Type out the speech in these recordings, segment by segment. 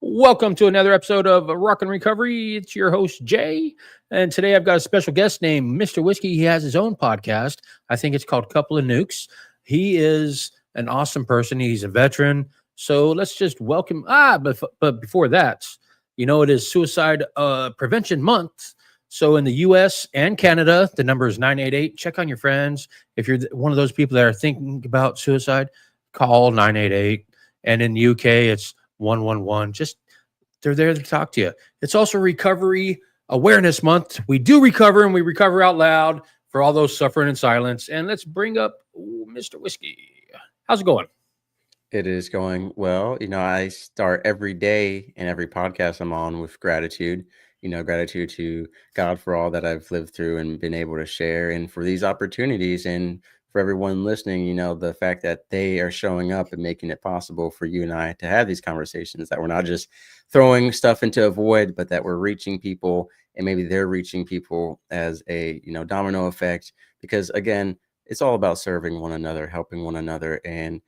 Welcome to another episode of Rock and Recovery. It's your host, Jay. And today I've got a special guest named Mr. Whiskey. He has his own podcast. I think it's called Couple of Nukes. He is an awesome person. He's a veteran. So let's just welcome. But before that, it is Suicide Prevention Month. So in the US and Canada, the number is 988. Check on your friends. If you're one of those people that are thinking about suicide, call 988. And in the UK, it's 111. Just they're there to talk to you. It's also Recovery Awareness Month. We do recover and we recover out loud for all those suffering in silence. And let's bring up Mr. Whiskey. How's it going? It is going well. I start every day and every podcast I'm on with gratitude. Gratitude to God for all that I've lived through and been able to share, and for these opportunities, and for everyone listening, the fact that they are showing up and making it possible for you and I to have these conversations, that we're not just throwing stuff into a void, but that we're reaching people, and maybe they're reaching people as a, domino effect. Because again, it's all about serving one another, helping one another, and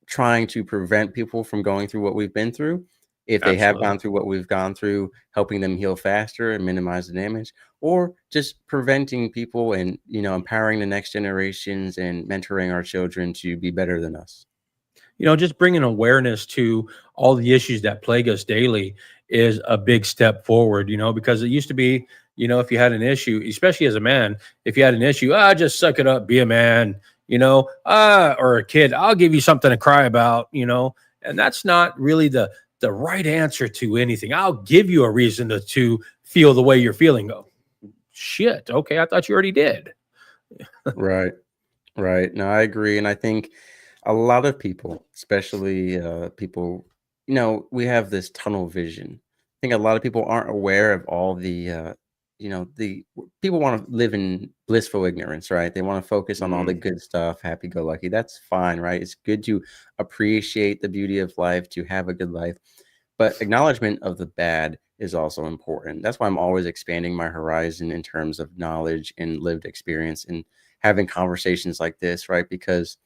trying to prevent people from going through what we've been through. If they have Absolutely. gone through what we've gone through, helping them heal faster and minimize the damage, or just preventing people and, empowering the next generations and mentoring our children to be better than us. Just bringing awareness to all the issues that plague us daily is a big step forward, because it used to be, if you had an issue, especially as a man, if you had an issue, just suck it up, be a man, or a kid, I'll give you something to cry about, and that's not really the right answer to anything. I'll give you a reason to feel the way you're feeling. Oh, shit. Okay. I thought you already did. Right. Right. No, I agree. And I think a lot of people, especially people, we have this tunnel vision. I think a lot of people aren't aware of all the people want to live in blissful ignorance, right? They want to focus on all the Mm, good stuff, happy go lucky. That's fine, right? It's good to appreciate the beauty of life, to have a good life. But acknowledgement of the bad is also important. That's why I'm always expanding my horizon in terms of knowledge and lived experience and having conversations like this, right? Because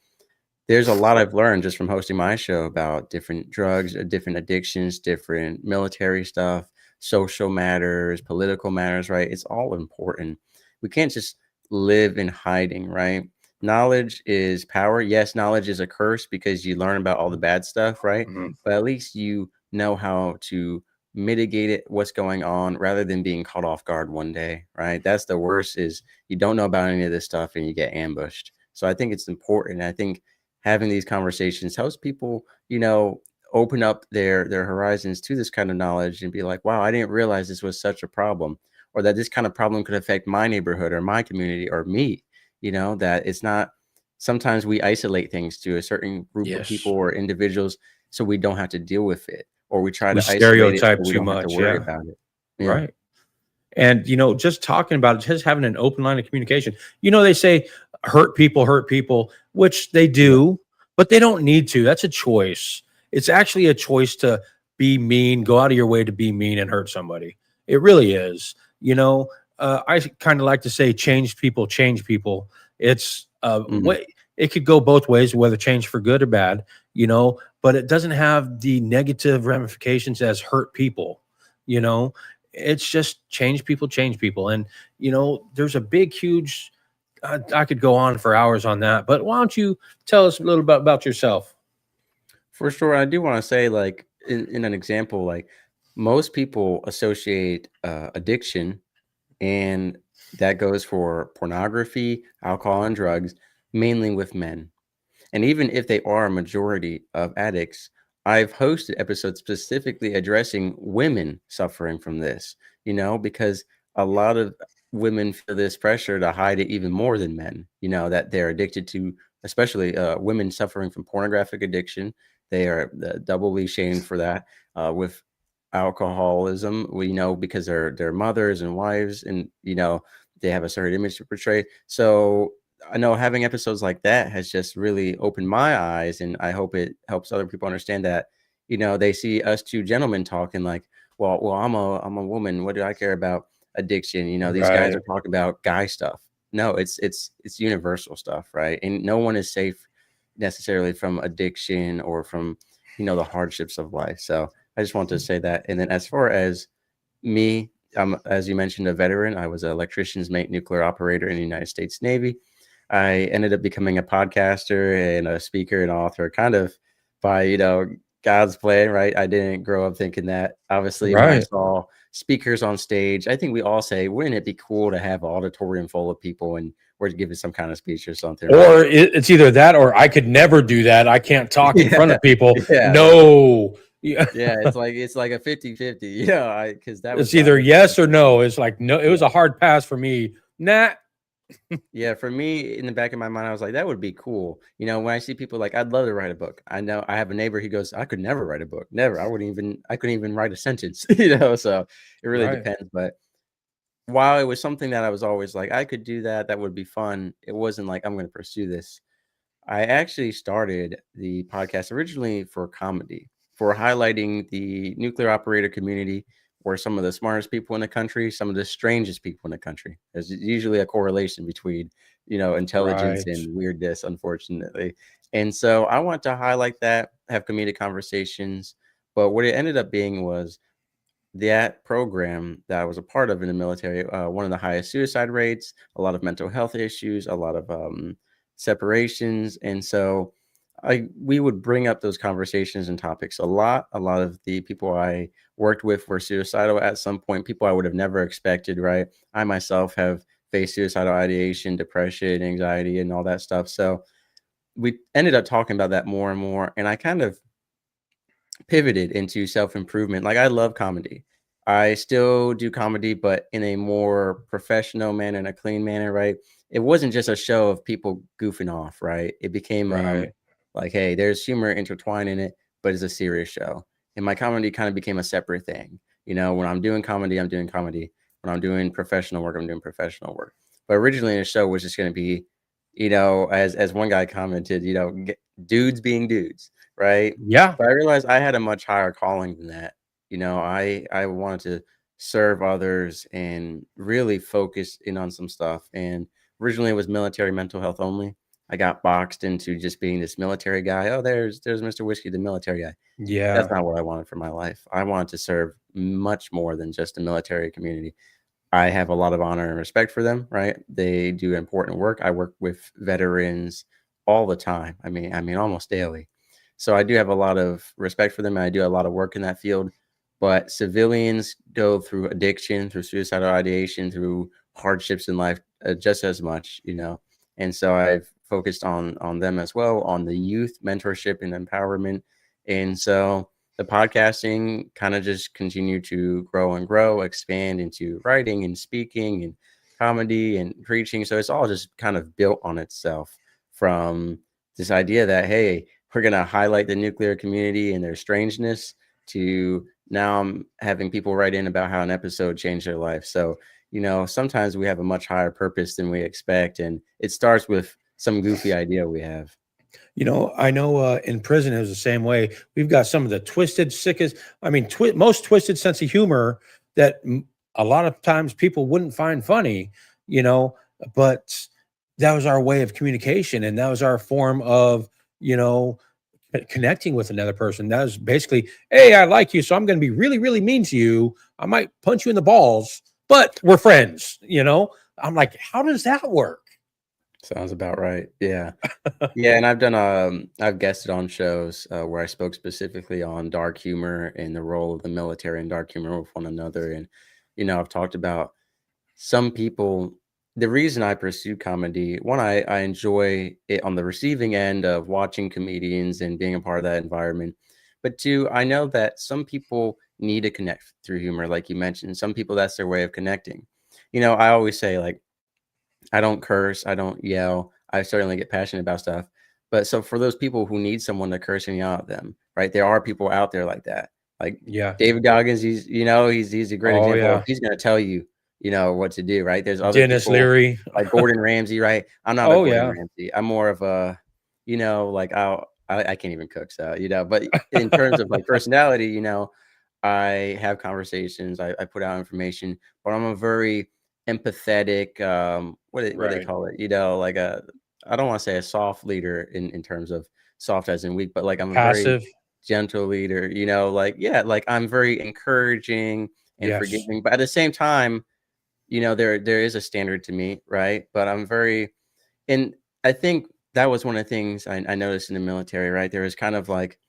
there's a lot I've learned just from hosting my show about different drugs, different addictions, different military stuff, social matters, political matters, right? It's all important. We can't just live in hiding, right? Knowledge is power. Yes, knowledge is a curse because you learn about all the bad stuff, right? mhm. But at least you know how to mitigate it, what's going on, rather than being caught off guard one day, right? That's the worst, is you don't know about any of this stuff and you get ambushed. So I think it's important. I think having these conversations helps people, open up their horizons to this kind of knowledge and be like, wow, I didn't realize this was such a problem, or that this kind of problem could affect my neighborhood or my community or me. That it's not, sometimes we isolate things to a certain group of people Yes. or individuals so we don't have to deal with it, or we try We to isolate it stereotype so we too don't have to much. worry Yeah. about it. Yeah. Right. And, just talking about it, just having an open line of communication. They say hurt people, which they Yeah. do, but they don't need to. That's a choice. It's actually a choice to be mean, go out of your way to be mean and hurt somebody. It really is. I kind of like to say change people, change people. It's Mhm. way, it could go both ways, whether change for good or bad, but it doesn't have the negative ramifications as hurt people, you know it's just change people. And there's a big huge I could go on for hours on that, but why don't you tell us a little bit about yourself? For sure. I do want to say, like, in an example, like, most people associate addiction, and that goes for pornography, alcohol, and drugs, mainly with men. And even if they are a majority of addicts, I've hosted episodes specifically addressing women suffering from this, because a lot of women feel this pressure to hide it even more than men, that they're addicted to, especially women suffering from pornographic addiction. They are doubly shamed for that. With alcoholism, we know, because they're mothers and wives, and they have a certain image to portray. So I know having episodes like that has just really opened my eyes, and I hope it helps other people understand that, they see us two gentlemen talking like, well, I'm a woman. What do I care about addiction? These guys Right. are talking about guy stuff. No, it's universal stuff, right? And no one is safe necessarily from addiction or from, the hardships of life. So I just want to say that. And then as far as me, I'm, as you mentioned, a veteran. I was an electrician's mate nuclear operator in the United States Navy. I ended up becoming a podcaster and a speaker and author, kind of by, God's plan, right? I didn't grow up thinking that. Obviously, when I Right. saw speakers on stage, I think we all say, wouldn't it be cool to have an auditorium full of people and we're giving some kind of speech or something, right? Or it's either that or I could never do that. I can't talk in front Yeah. of people. Yeah. No. Yeah. Yeah. It's like a 50-50, because that was It's the either other yes thing. or no. It's like, no, it was Yeah. a hard pass for me. Nah. Yeah, for me, in the back of my mind, I was like, that would be cool. When I see people like, I'd love to write a book. I know I have a neighbor, he goes, I could never write a book. Never. I couldn't even write a sentence, so it really Right. depends. But while it was something that I was always like, I could do that, that would be fun. It wasn't like I'm going to pursue this. I actually started the podcast originally for comedy, for highlighting the nuclear operator community, where some of the smartest people in the country, some of the strangest people in the country. There's usually a correlation between, intelligence Right. and weirdness, unfortunately. And so I want to highlight that, have comedic conversations. But what it ended up being was that program that I was a part of in the military, one of the highest suicide rates, a lot of mental health issues, a lot of separations, and so we would bring up those conversations and topics a lot. A lot of the people I worked with were suicidal at some point. People I would have never expected. Right, I myself have faced suicidal ideation, depression, anxiety, and all that stuff. So we ended up talking about that more and more, and I kind of pivoted into self-improvement. Like I love comedy. I still do comedy, but in a more professional manner, in a clean manner, right? It wasn't just a show of people goofing off, right? It became Right. like, hey, there's humor intertwined in it, but it's a serious show. And my comedy kind of became a separate thing. When I'm doing comedy, I'm doing comedy. When I'm doing professional work, I'm doing professional work. But originally the show was just going to be, as one guy commented, dudes being dudes, right? Yeah. But I realized I had a much higher calling than that. I wanted to serve others and really focus in on some stuff. And originally it was military mental health only. I got boxed into just being this military guy. Oh, there's Mr. Whiskey, the military guy. That's Yeah. not what I wanted for my life. I wanted to serve much more than just the military community. I have a lot of honor and respect for them, right? They do important work. I work with veterans all the time. I mean almost daily. So I do have a lot of respect for them and I do a lot of work in that field. But civilians go through addiction, through suicidal ideation, through hardships in life just as much. And so I've focused on them as well, on the youth mentorship and empowerment. And so the podcasting kind of just continued to grow and grow, expand into writing and speaking and comedy and preaching. So it's all just kind of built on itself from this idea that, hey, we're going to highlight the nuclear community and their strangeness to now I'm having people write in about how an episode changed their life. So, sometimes we have a much higher purpose than we expect. And it starts with some goofy idea we have. I know in prison it was the same way. We've got some of the twisted, sickest, most twisted sense of humor that a lot of times people wouldn't find funny, you know, but that was our way of communication and that was our form of, you know, connecting with another person. That was basically, hey, I like you, so I'm going to be really, really mean to you. I might punch you in the balls, but we're friends. I'm like, how does that work? Sounds about right. Yeah. Yeah, and I've guested on shows where I spoke specifically on dark humor and the role of the military and dark humor with one another. And, I've talked about some people. The reason I pursue comedy, one, I enjoy it on the receiving end of watching comedians and being a part of that environment. But two, I know that some people need to connect through humor, like you mentioned. Some people, that's their way of connecting. I always say, like, I don't curse, I don't yell. I certainly get passionate about stuff. But so for those people who need someone to curse and yell at them, right? There are people out there like that. Like Yeah. David Goggins, he's a great Oh example of yeah. he's gonna tell you, what to do, right? There's other Dennis people Leary. like Gordon Ramsay, right? I'm not a Oh Gordon yeah. Ramsay. I'm more of a, like I can't even cook, so but in terms of like personality, I have conversations, I put out information, but I'm a very empathetic, what they Right. call it, like I don't want to say a soft leader in terms of soft as in weak, but like I'm a very Passive. gentle leader, you know, like, yeah, like I'm very encouraging and Yes. forgiving, but at the same time, you know, there is a standard to meet, right? But I'm very, and I think that was one of the things I noticed in the military, right? There was kind of like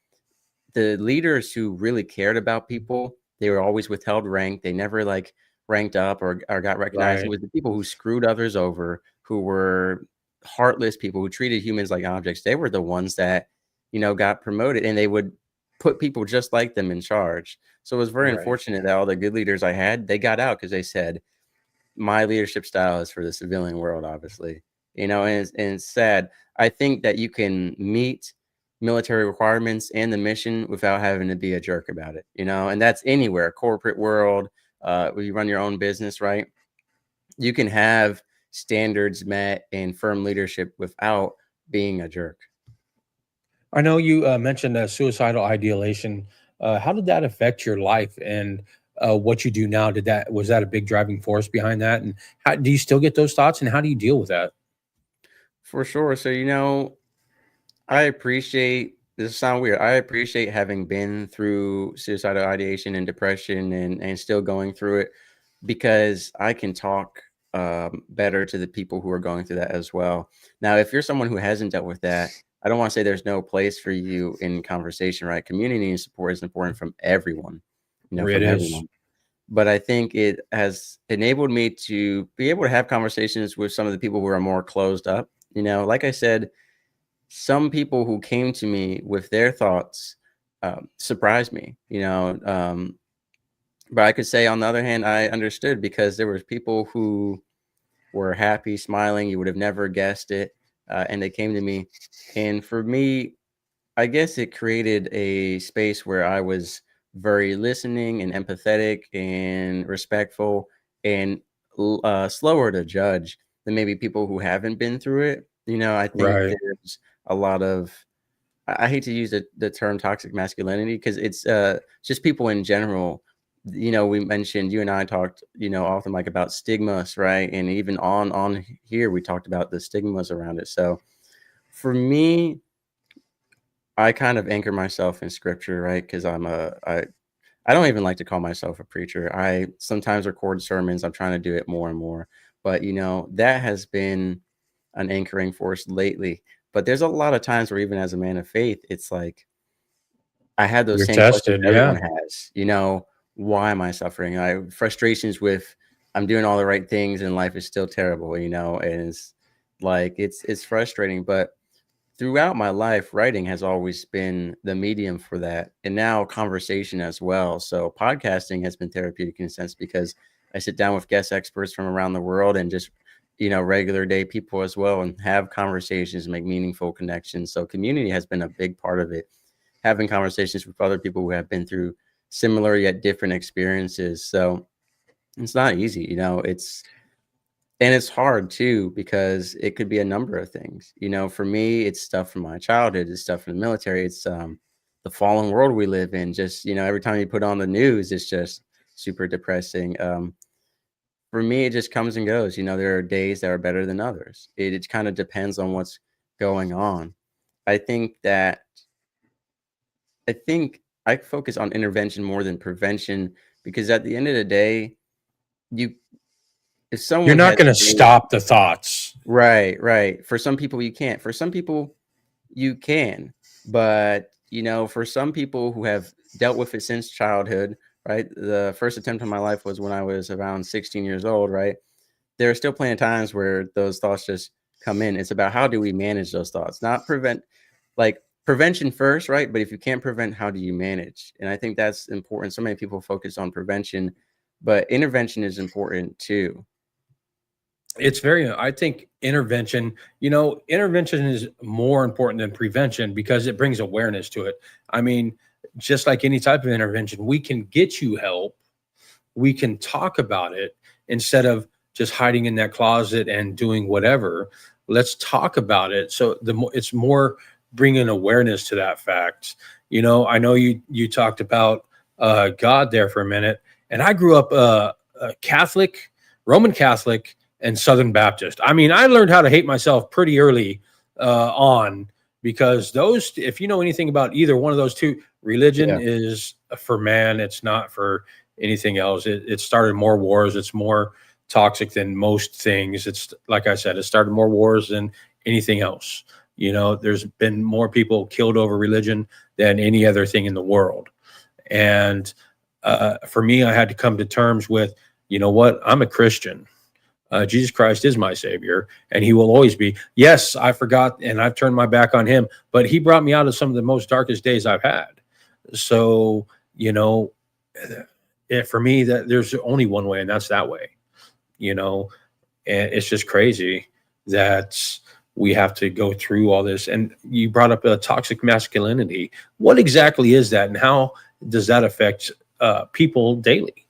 the leaders who really cared about people, they were always withheld rank. They never like ranked up or got recognized. It Right. was the people who screwed others over, who were heartless people who treated humans like objects. They were the ones that, you know, got promoted, and they would put people just like them in charge. So it was very Right. unfortunate that all the good leaders I had, they got out because they said, my leadership style is for the civilian world, obviously. You know, and it's sad. I think that you can meet military requirements and the mission without having to be a jerk about it, you know, and that's anywhere, corporate world, where you run your own business, right? You can have standards met and firm leadership without being a jerk. I know you mentioned suicidal ideation. How did that affect your life and what you do now? Was that a big driving force behind that? And how do you still get those thoughts? And how do you deal with that? For sure. So, you know, I appreciate this sound weird. I appreciate having been through suicidal ideation and depression and still going through it because I can talk better to the people who are going through that as well. Now, if you're someone who hasn't dealt with that, I don't want to say there's no place for you in conversation, right? Community and support is important from everyone, you know, It from is. everyone. But I think it has enabled me to be able to have conversations with some of the people who are more closed up. You know, like I said, some people who came to me with their thoughts surprised me, you know. But I could say on the other hand, I understood because there was people who were happy, smiling. You would have never guessed it, and they came to me. And for me, I guess it created a space where I was very listening and empathetic and respectful and slower to judge than maybe people who haven't been through it. You know, I think Right. there's a lot of, I hate to use the term toxic masculinity because it's just people in general. You know, we mentioned, you and I talked, you know, often like about stigmas, right? And even on here, we talked about the stigmas around it. So for me, I kind of anchor myself in scripture, right? Because I don't even like to call myself a preacher. I sometimes record sermons. I'm trying to do it more and more. But you know, that has been an anchoring force lately. But there's a lot of times where even as a man of faith, it's like I had those You're same questions tested. everyone Yeah. has. You know, why am I suffering? I frustrations with I'm doing all the right things and life is still terrible, you know, and it's like it's frustrating. But throughout my life, writing has always been the medium for that, and now conversation as well. So podcasting has been therapeutic in a sense because I sit down with guest experts from around the world and just, you know, regular day people as well and have conversations, make meaningful connections. So community has been a big part of it. Having conversations with other people who have been through similar yet different experiences. So it's not easy, you know, and it's hard too because it could be a number of things. You know, for me, it's stuff from my childhood, it's stuff from the military, it's the fallen world we live in. Just, you know, every time you put on the news, it's just super depressing. For me, it just comes and goes. You know, there are days that are better than others. It kind of depends on what's going on. I think that I think I focus on intervention more than prevention because at the end of the day, you if You're someone not has going to made stop the thoughts. right, right. For some people you can't. For some people you can. But, you know, for some people who have dealt with it since childhood, right? The first attempt in my life was when I was around 16 years old, right? There are still plenty of times where those thoughts just come in. It's about how do we manage those thoughts, not prevent, like prevention first, right? But if you can't prevent, how do you manage? And I think that's important. So many people focus on prevention, but intervention is important too. It's very, I think intervention, intervention is more important than prevention because it brings awareness to it. I mean, just like any type of intervention, we can get you help. We can talk about it instead of just hiding in that closet and doing whatever. Let's talk about it. So the more it's more bringing awareness to that fact. I know you talked about God there for a minute, and I grew up Catholic, Roman Catholic, and Southern Baptist. I mean, I learned how to hate myself pretty early on. because those, if you know anything about either one of those two, religion Yeah. is for man, it's not for anything else. It started more wars, it's more toxic than most things. It's like I said, it started more wars than anything else. There's been more people killed over religion than any other thing in the world. And for me, I had to come to terms with, you know what, I'm a Christian. Jesus Christ is my savior, and he will always be. Yes, I forgot and I've turned my back on him, but he brought me out of some of the most darkest days I've had. So, for me, that there's only one way, and that's that way. you know and it's just crazy that we have to go through all this. And you brought up a toxic masculinity. What exactly is that, and how does that affect people daily?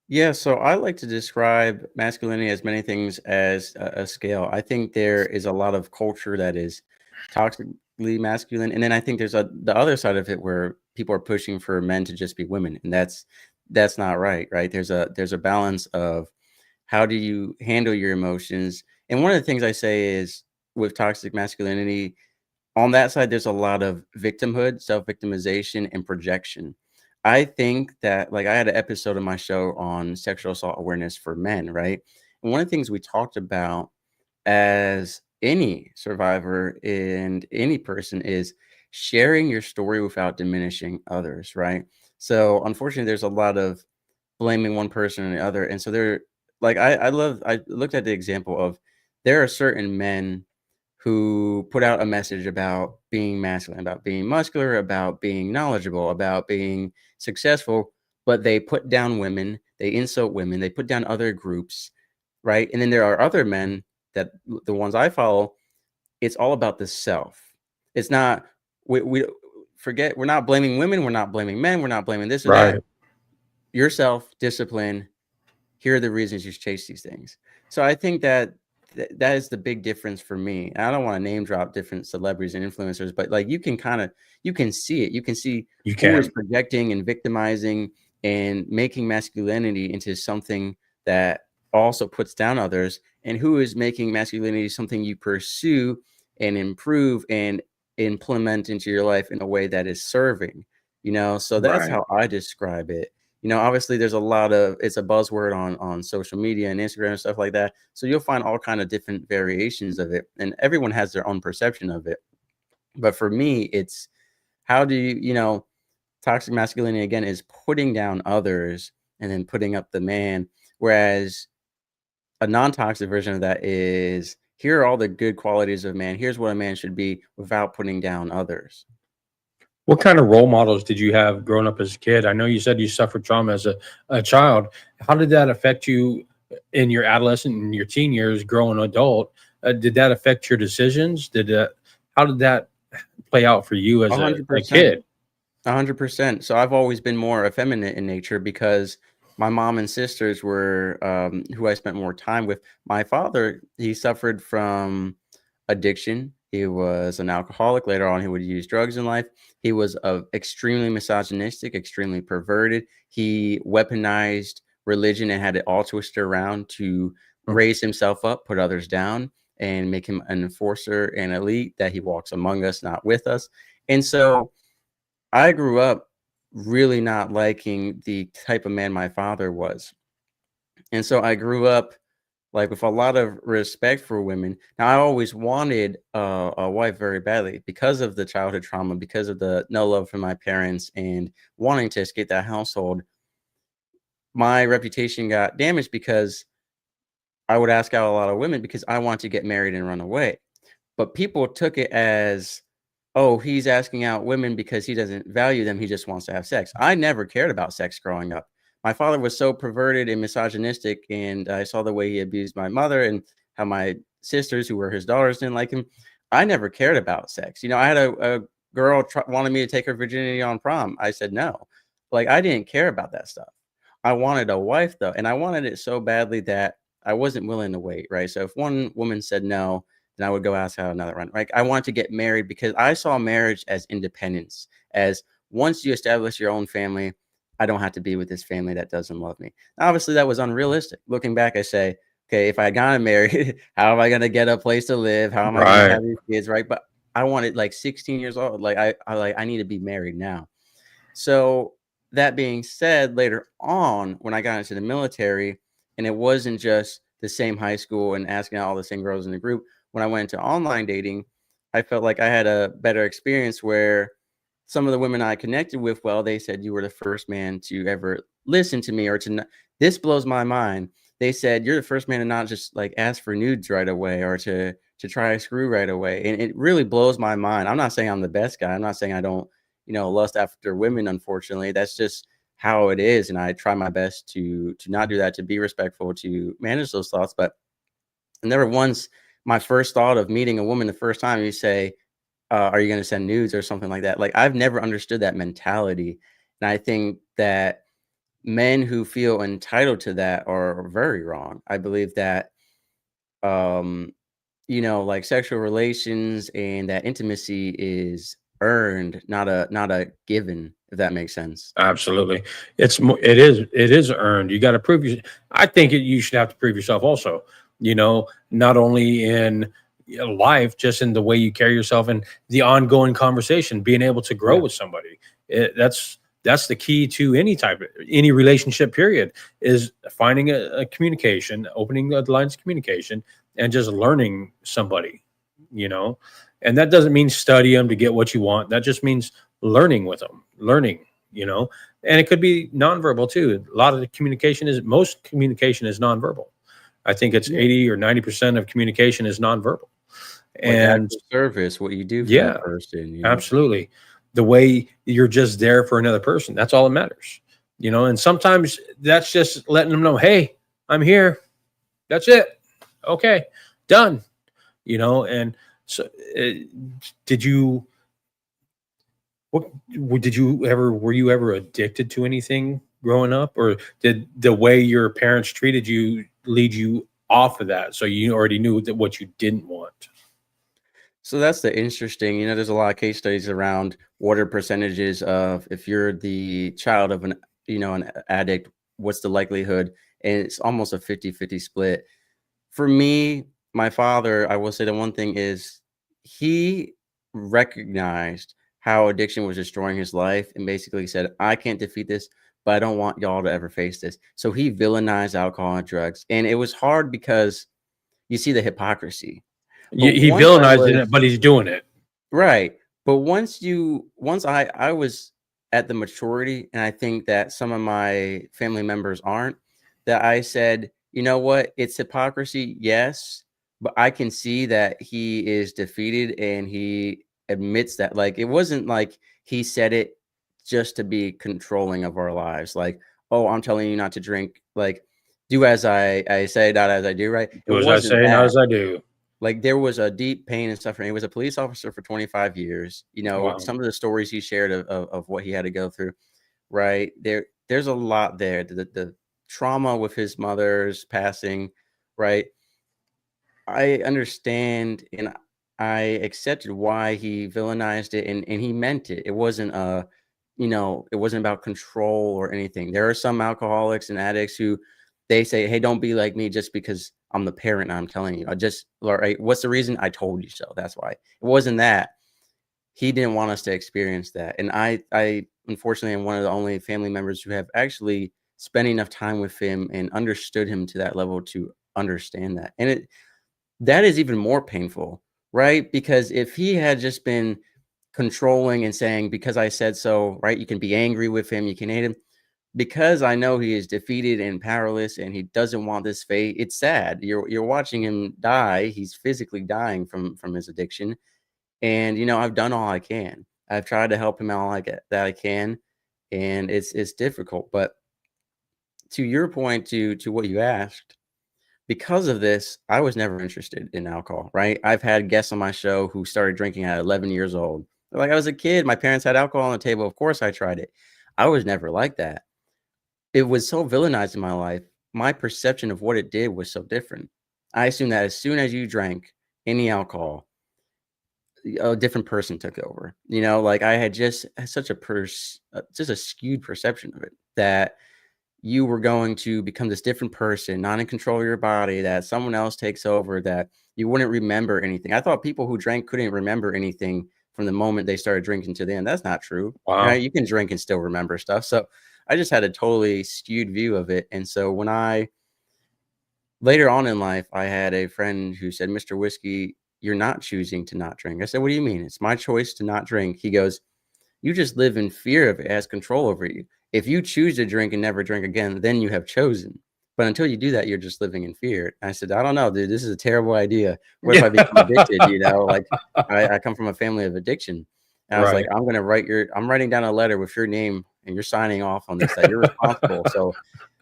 Yeah, so I like to describe masculinity as many things as a scale. I think there is a lot of culture that is toxically masculine, and then I think there's the other side of it where people are pushing for men to just be women, and that's not right, right? There's a balance of how do you handle your emotions, and one of the things I say is with toxic masculinity, on that side, there's a lot of victimhood, self-victimization, and projection. I think that, like, I had an episode of my show on sexual assault awareness for men, right? And one of the things we talked about as any survivor and any person is sharing your story without diminishing others, right? So unfortunately, there's a lot of blaming one person or the other. And so like, I looked at the example of there are certain men who put out a message about being masculine, about being muscular, about being knowledgeable, about being successful, but they put down women, they insult women, they put down other groups, right? And then there are other men that the ones I follow, it's all about the self. It's not, we forget, we're not blaming women, we're not blaming men, we're not blaming this or Right. that. Yourself, discipline, here are the reasons you chase these things. So I think that that is the big difference for me. And I don't want to name drop different celebrities and influencers, but like you can see it. You can see You who is can. projecting and victimizing and making masculinity into something that also puts down others, and who is making masculinity something you pursue and improve and implement into your life in a way that is serving. So that's Right. how I describe it. Obviously there's a lot of, it's a buzzword on social media and Instagram and stuff like that. So you'll find all kind of different variations of it, and everyone has their own perception of it. But for me, it's how do toxic masculinity again is putting down others and then putting up the man. Whereas a non-toxic version of that is, here are all the good qualities of man. Here's what a man should be without putting down others. What kind of role models did you have growing up as a kid? I know you said you suffered trauma as a child. How did that affect you in your adolescent and your teen years, growing adult? Did that affect your decisions? How did that play out for you as a 100%. kid? 100%. So I've always been more effeminate in nature because my mom and sisters were who I spent more time with. My father, he suffered from addiction. He was an alcoholic. Later on, he would use drugs in life. He was extremely misogynistic, extremely perverted. He weaponized religion and had it all twisted around to raise himself up, put others down, and make him an enforcer and elite, that he walks among us, not with us. And so I grew up really not liking the type of man my father was. And so I grew up like with a lot of respect for women. Now, I always wanted a wife very badly because of the childhood trauma, because of the no love from my parents and wanting to escape that household. My reputation got damaged because I would ask out a lot of women because I wanted to get married and run away. But people took it as, oh, he's asking out women because he doesn't value them. He just wants to have sex. I never cared about sex growing up. My father was so perverted and misogynistic, and I saw the way he abused my mother and how my sisters, who were his daughters, didn't like him. I never cared about sex. I had a girl wanted me to take her virginity on prom. I said no. Like, I didn't care about that stuff. I wanted a wife, though, and I wanted it so badly that I wasn't willing to wait, right? So if one woman said no, then I would go ask out another one. Like, I wanted to get married because I saw marriage as independence, as once you establish your own family, I don't have to be with this family that doesn't love me. Obviously, that was unrealistic. Looking back, I say, okay, if I got married, how am I going to get a place to live? How am I going to Right. have these kids, right? But I wanted like 16 years old. Like I need to be married now. So that being said, later on, when I got into the military, and it wasn't just the same high school and asking out all the same girls in the group, when I went into online dating, I felt like I had a better experience where some of the women I connected with, well, they said, you were the first man to ever listen to me, or to this blows my mind. They said, you're the first man to not just like ask for nudes right away, or to try a screw right away. And it really blows my mind. I'm not saying I'm the best guy. I'm not saying I don't, lust after women. Unfortunately, that's just how it is. And I try my best to not do that, to be respectful, to manage those thoughts. But never once my first thought of meeting a woman the first time, you say, are you going to send nudes or something like that? Like, I've never understood that mentality. And I think that men who feel entitled to that are very wrong. I believe that, um, like sexual relations and that intimacy is earned, not a given, if that makes sense. Absolutely. It is earned. You got to prove you. I think you should have to prove yourself also, not only in life, just in the way you carry yourself and the ongoing conversation, being able to grow Yeah. with somebody. That's the key to any relationship period, is finding a communication, opening the lines of communication, and just learning somebody, you know, and that doesn't mean study them to get what you want. That just means learning with them, you know, and it could be nonverbal too. A lot of the most communication is nonverbal. I think it's Yeah. 80 or 90% of communication is nonverbal. Like And active service, what you do for yeah, that person. absolutely. The way you're just there for another person, that's all that matters. And sometimes that's just letting them know, hey, I'm here. That's it. Okay, done. And so did you what were you ever addicted to anything growing up, or did the way your parents treated you lead you off of that, so you already knew that what you didn't want? So that's the interesting, there's a lot of case studies around what are percentages of, if you're the child of an addict, what's the likelihood? And it's almost a 50-50 split. For me, my father, I will say the one thing is he recognized how addiction was destroying his life and basically said, I can't defeat this, but I don't want y'all to ever face this. So he villainized alcohol and drugs. And it was hard because you see the hypocrisy. But He once I villainized was it, but he's doing it. right, but once I was at the maturity, and I think that some of my family members aren't, that I said, "You know what? It's hypocrisy, yes, but I can see that he is defeated and he admits that." Like, it wasn't like he said it just to be controlling of our lives. Like, "Oh, I'm telling you not to drink." Like, "Do as I say, not as I do," right? It Do as I wasn't say, not that. as I do. Like, there was a deep pain and suffering. He was a police officer for 25 years. Wow. Some of the stories he shared of what he had to go through, right? There's a lot there. The trauma with his mother's passing, right? I understand, and I accepted why he villainized it, and he meant it. It wasn't it wasn't about control or anything. There are some alcoholics and addicts who they say, "Hey, don't be like me just because I'm the parent and I'm telling you. All right, what's the reason? I told you so. That's why." It wasn't that. He didn't want us to experience that. And I unfortunately am one of the only family members who have actually spent enough time with him and understood him to that level to understand that. And that is even more painful, right? Because if he had just been controlling and saying, because I said so, right? You can be angry with him, you can hate him. Because I know he is defeated and powerless and he doesn't want this fate. It's sad. You're watching him die. He's physically dying from his addiction. And I've done all I can. I've tried to help him out that I can. And it's difficult. But to your point, to what you asked, because of this, I was never interested in alcohol, right? I've had guests on my show who started drinking at 11 years old. They're like, I was a kid. My parents had alcohol on the table. Of course I tried it. I was never like that. It was so villainized in my life. My perception of what it did was so different. I assumed that as soon as you drank any alcohol, a different person took over. Like I had just such just a skewed perception of it that you were going to become this different person, not in control of your body, that someone else takes over, that you wouldn't remember anything. I thought people who drank couldn't remember anything from the moment they started drinking to the end. That's not true. Wow. You can drink and still remember stuff. So I just had a totally skewed view of it. And so when later on in life, I had a friend who said, Mr. Whiskey, you're not choosing to not drink. I said, what do you mean? It's my choice to not drink. He goes, you just live in fear of it. It has control over you. If you choose to drink and never drink again, then you have chosen. But until you do that, you're just living in fear. And I said, I don't know, dude, this is a terrible idea. What if I become addicted? Like I come from a family of addiction. And I was like, I'm writing down a letter with your name and you're signing off on this, that you're responsible. So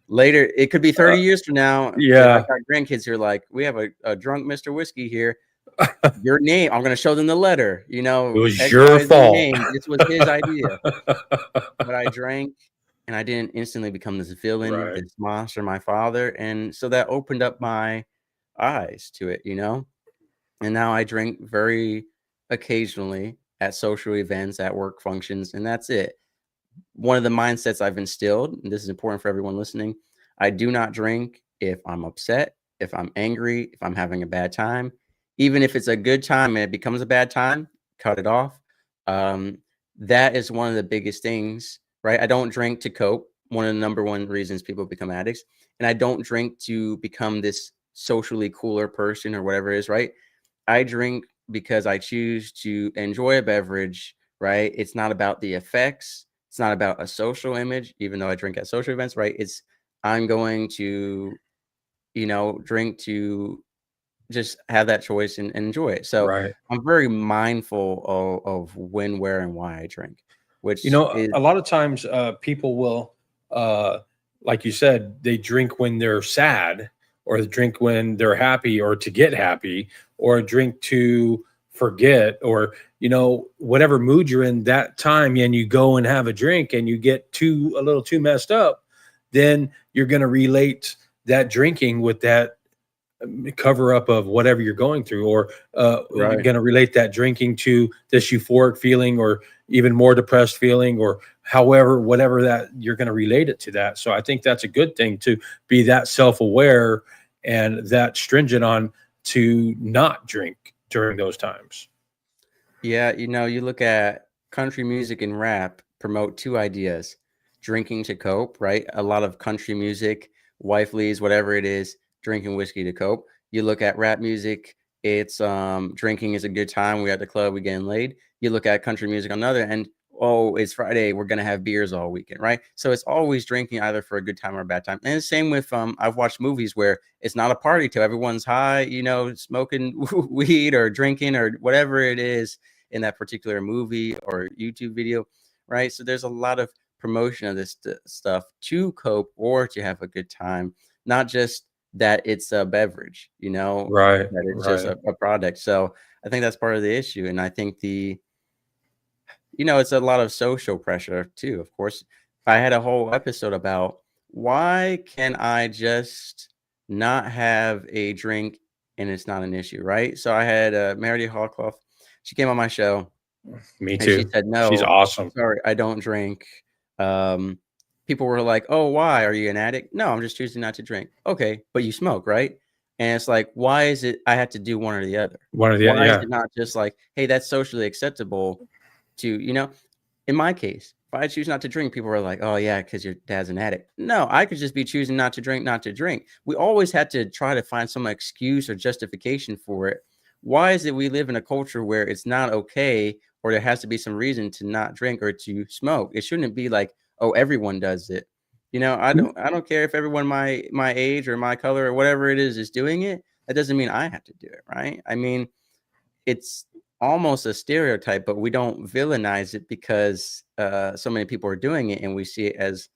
later, it could be 30 years from now. Yeah. I've got grandkids who are like, we have a drunk Mr. Whiskey here. Your name, I'm going to show them the letter. It was your fault. This was his idea. But I drank and I didn't instantly become this villain, this monster, my father. And so that opened up my eyes to it, And now I drink very occasionally at social events, at work functions, and that's it. One of the mindsets I've instilled, and this is important for everyone listening, I do not drink if I'm upset, if I'm angry, if I'm having a bad time. Even if it's a good time and it becomes a bad time, cut it off. That is one of the biggest things, right? I don't drink to cope. One of the number one reasons people become addicts. And I don't drink to become this socially cooler person or whatever it is, right? I drink because I choose to enjoy a beverage, right? It's not about the effects. It's not about a social image, even though I drink at social events, right? I'm going to, drink to just have that choice and enjoy it. So I'm very mindful of when, where, and why I drink, which a lot of times people will, like you said, they drink when they're sad, or they drink when they're happy, or to get happy, or drink to forget, or whatever mood you're in that time, and you go and have a drink and you get a little too messed up, then you're going to relate that drinking with that cover up of whatever you're going through, or you're going to relate that drinking to this euphoric feeling, or even more depressed feeling, or whatever that you're going to relate it to that. So I think that's a good thing, to be that self-aware and that stringent on to not drink during those times. Yeah. You look at country music and rap promote two ideas: drinking to cope, right? A lot of country music, wife leaves, whatever it is, drinking whiskey to cope. You look at rap music, it's drinking is a good time. We at the club, we getting laid. You look at country music on the other end, oh, it's Friday, we're gonna have beers all weekend, right? So it's always drinking either for a good time or a bad time. And the same with I've watched movies where it's not a party till everyone's high, smoking weed or drinking or whatever it is in that particular movie or YouTube video, right? So there's a lot of promotion of this stuff to cope or to have a good time, not just that it's a beverage, that it's just a product. So I think that's part of the issue. And I think it's a lot of social pressure too. Of course, I had a whole episode about why can I just not have a drink and it's not an issue, right? So I had Meredith Hallclough. She came on my show. Me too. She said, no, she's awesome. Sorry, I don't drink. People were like, oh, why? Are you an addict? No, I'm just choosing not to drink. Okay, but you smoke, right? And it's like, why is it I have to do one or the other? Why is it not just like, hey, that's socially acceptable to, in my case, if I choose not to drink, people are like, oh, yeah, because your dad's an addict. No, I could just be choosing not to drink. We always had to try to find some excuse or justification for it. Why is it we live in a culture where it's not okay, or there has to be some reason to not drink or to smoke? It shouldn't be like, oh, everyone does it. I don't care if everyone my age or my color or whatever it is doing it. That doesn't mean I have to do it, right? I mean, it's almost a stereotype, but we don't villainize it because so many people are doing it, and we see it as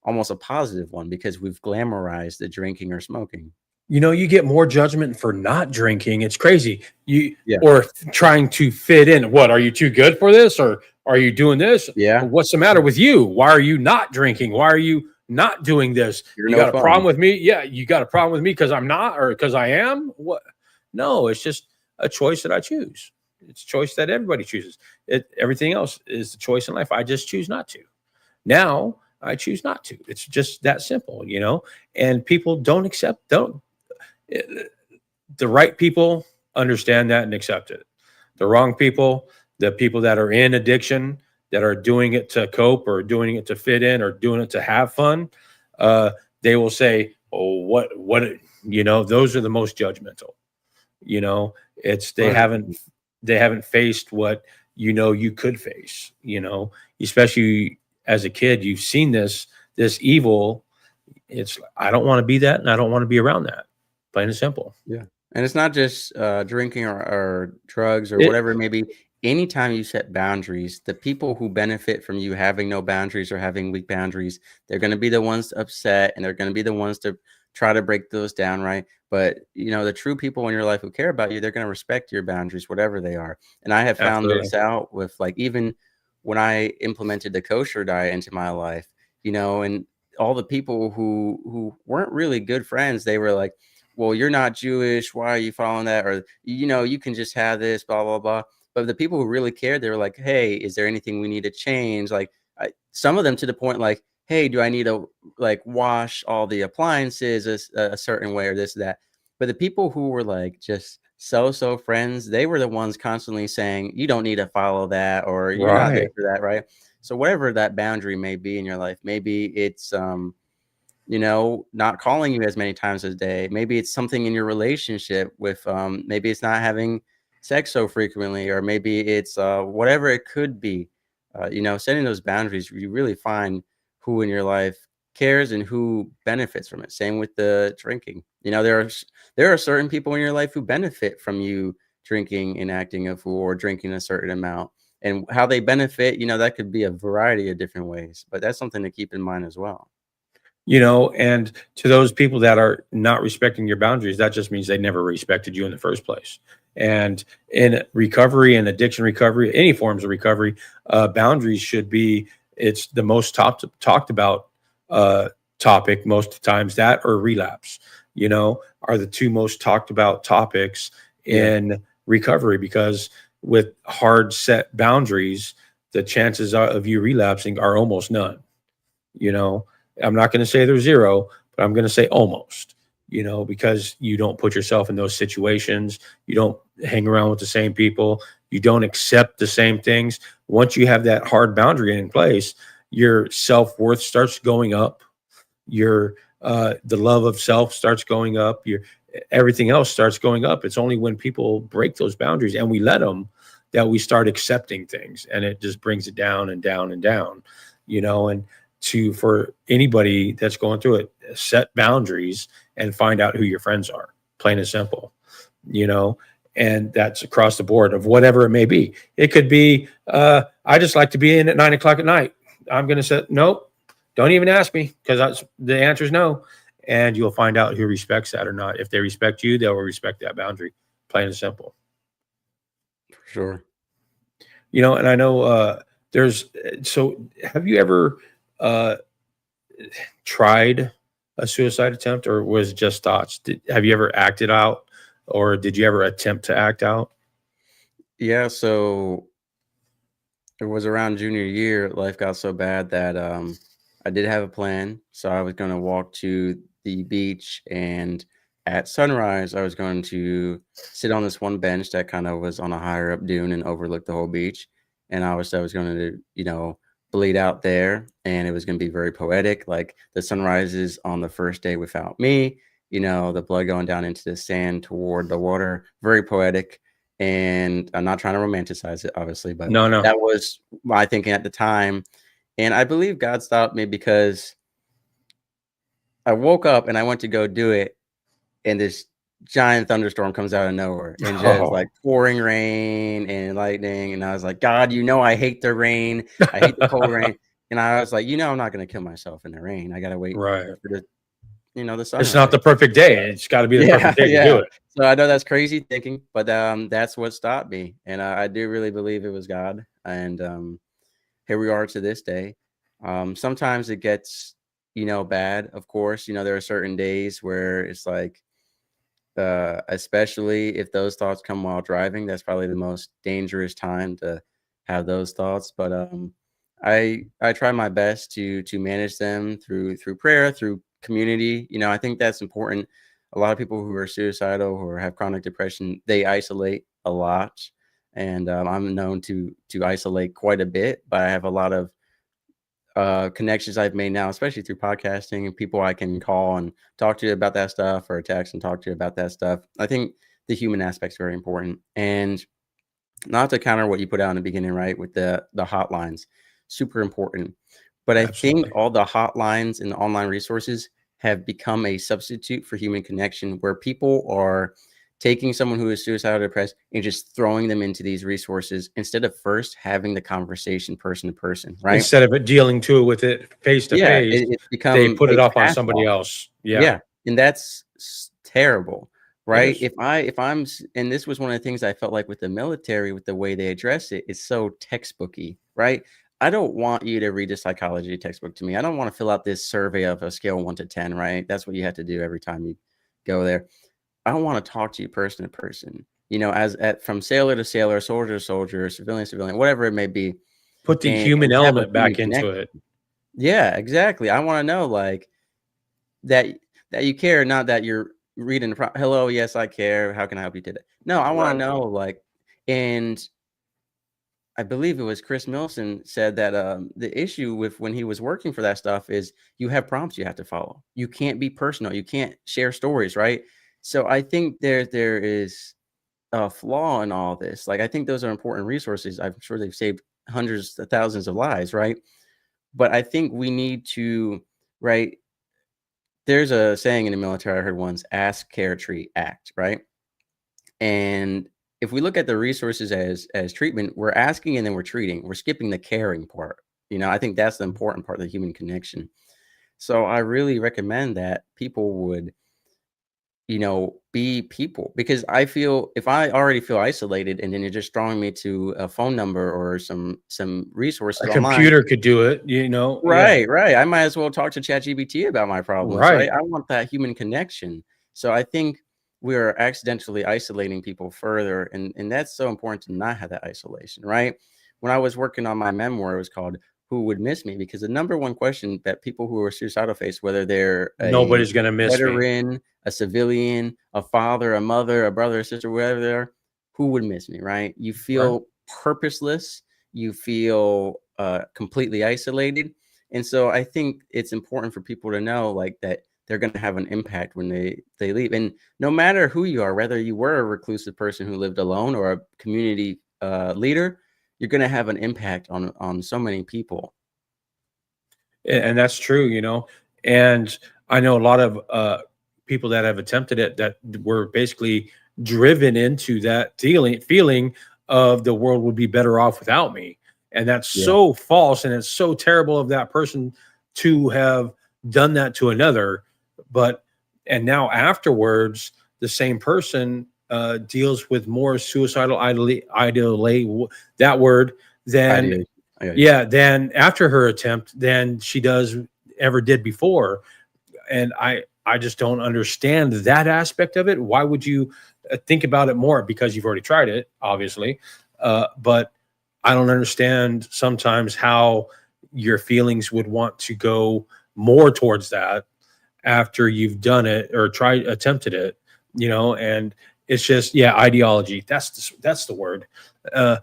almost a positive one because we've glamorized the drinking or smoking. You get more judgment for not drinking. It's crazy. Or trying to fit in. What, are you too good for this? Or are you doing this? Yeah. What's the matter with you? Why are you not drinking? Why are you not doing this? You got a problem with me? Yeah. You got a problem with me because I'm not, or because I am? What? No, it's just a choice that I choose. It's a choice that everybody chooses. Everything else is the choice in life. I just choose not to. Now, I choose not to. It's just that simple, you know. And people don't eh, the right people understand that and accept it. The wrong people, the people that are in addiction, that are doing it to cope or doing it to fit in or doing it to have fun, uh, they will say, "Oh, what?" You know, those are the most judgmental. You know, it's 100%. they haven't faced what you know you could face. You know, especially as a kid, you've seen this evil. It's I don't want to be that, and I don't want to be around that. Plain and simple. Yeah, and it's not just, drinking or drugs or It whatever it may be. Anytime you set boundaries, the people who benefit from you having no boundaries or having weak boundaries, they're gonna be the ones upset, and they're gonna be the ones to try to break those down, right? But, the true people in your life who care about you, they're gonna respect your boundaries, whatever they are, and I have found absolutely. this out with, like, even when I implemented the kosher diet into my life, and all the people who weren't really good friends, they were like, well, you're not Jewish. Why are you following that? Or, you can just have this, blah, blah, blah. But the people who really cared, they were like, hey, is there anything we need to change? Like, some of them to the point, like, hey, do I need to like wash all the appliances a certain way or this, that? But the people who were like just so friends, they were the ones constantly saying, you don't need to follow that, or you're not there Right. for that, right? So whatever that boundary may be in your life, maybe it's not calling you as many times a day. Maybe it's something in your relationship with, maybe it's not having sex so frequently, or maybe it's whatever it could be. Setting those boundaries, you really find who in your life cares and who benefits from it. Same with the drinking. There are certain people in your life who benefit from you drinking and acting a fool or drinking a certain amount. And how they benefit, that could be a variety of different ways. But that's something to keep in mind as well. You know, and to those people that are not respecting your boundaries, that just means they never respected you in the first place. And in recovery and addiction recovery, any forms of recovery, boundaries should be it's the most talked about uh, topic most times. That or relapse, you know, are the two most talked about topics Yeah. in recovery because with hard set boundaries, the chances of you relapsing are almost none. You know, I'm not going to say they're zero, but I'm going to say almost, you know, because you don't put yourself in those situations. You don't hang around with the same people. You don't accept the same things. Once you have that hard boundary in place, your self worth starts going up. Your the love of self starts going up. Your everything else starts going up. It's only when people break those boundaries and we let them that we start accepting things, and it just brings it down and down and down, you know. And to for anybody that's going through it, set boundaries and find out who your friends are. Plain and simple, you know. And that's across the board of whatever it may be. It could be, I just like to be in at 9 o'clock at night. I'm going to say, nope, don't even ask me because the answer is no. And you'll find out who respects that or not. If they respect you, they will respect that boundary. Plain and simple. For sure. You know, and I know there's, so have you ever uh, tried a suicide attempt or was it just thoughts? Have you ever acted out or did you ever attempt to act out? Yeah, so it was around junior year, life got so bad that I did have a plan. So I was going to walk to the beach, and at sunrise, I was going to sit on this one bench that kind of was on a higher up dune and overlooked the whole beach. And I was going to, bleed out there, and it was going to be very poetic, like the sunrises on the first day without me, the blood going down into the sand toward the water, very poetic. And I'm not trying to romanticize it, obviously, but No, no. that was my thinking at the time. And I believe God stopped me because I woke up and I went to go do it, and this giant thunderstorm comes out of nowhere and just like Oh. pouring rain and lightning. And I was like, God, I hate the rain. I hate the cold rain. And I was like, I'm not going to kill myself in the rain. I got to wait Right. for the It's not sunrise. the perfect day. It's got to be the Yeah, perfect day to do yeah. it. So I know that's crazy thinking, but that's what stopped me. And I do really believe it was God. And here we are to this day. Sometimes it gets, bad, of course. There are certain days where it's like, especially if those thoughts come while driving, that's probably the most dangerous time to have those thoughts. But I try my best to manage them through prayer, through community. You know, I think that's important. A lot of people who are suicidal or have chronic depression, they isolate a lot, and I'm known to isolate quite a bit. But I have a lot of connections I've made now, especially through podcasting, and people I can call and talk to you about that stuff, or text and talk to you about that stuff. I think the human aspect is very important, and not to counter what you put out in the beginning, right? With the hotlines, super important. But I think Absolutely. all the hotlines and the online resources have become a substitute for human connection, where people are taking someone who is suicidal or depressed and just throwing them into these resources instead of first having the conversation person to person, right? Instead of it dealing with it face to Yeah, face, it's they become put it a off on pass somebody off. else. Yeah, Yeah, and that's terrible, it right? is. If I'm and this was one of the things I felt like with the military, with the way they address it, it's so textbooky, right? I don't want you to read a psychology textbook to me. I don't want to fill out this survey of a scale of 1 to 10, right? That's what you have to do every time you go there. I want to talk to you person to person, you know, as at from sailor to sailor, soldier to soldier, civilian to civilian, whatever it may be, Put the and human have a element human back into connection. it. Yeah, exactly. I want to know like that you care, not that you're reading the hello, yes, I care. How can I help you today? No, I want to Right. know like, and I believe it was Chris Milson said that the issue with when he was working for that stuff is you have prompts you have to follow. You can't be personal. You can't share stories, right? So I think there is a flaw in all this. Like I think those are important resources. I'm sure they've saved hundreds of thousands of lives, right? But I think we need to, right? There's a saying in the military I heard once: ask, care, treat, act, right? And if we look at the resources as treatment, we're asking and then we're treating. We're skipping the caring part. You know, I think that's the important part of the human connection. So I really recommend that people would, you know, be people, because I feel if I already feel isolated and then you're just throwing me to a phone number or some resources A online. computer could do it, you know? Yeah. Right, right. I might as well talk to ChatGPT about my problems, right? Right. I want that human connection. So I think we are accidentally isolating people further, and that's so important to not have that isolation, right? When I was working on my memoir, it was called "Who Would Miss Me?" because the number one question that people who are suicidal face, whether they're a Nobody's gonna miss me. veteran, a civilian, a father, a mother, a brother, a sister, whatever they are, who would miss me, right? You Right. feel purposeless, you feel completely isolated, and so I think it's important for people to know like that they're going to have an impact when they leave. And no matter who you are, whether you were a reclusive person who lived alone or a community leader, you're going to have an impact on so many people. And that's true, you know. And I know a lot of people that have attempted it that were basically driven into that feeling of the world would be better off without me. And that's Yeah, so false, and it's so terrible of that person to have done that to another. But and now afterwards, the same person deals with more suicidal that word than ideation. I got you. yeah, than after her attempt than she does ever did before. And I just don't understand that aspect of it. Why would you think about it more? Because you've already tried it, obviously. But I don't understand sometimes how your feelings would want to go more towards that after you've done it or attempted it, you know. And it's just, yeah, ideology. That's the word. Uh,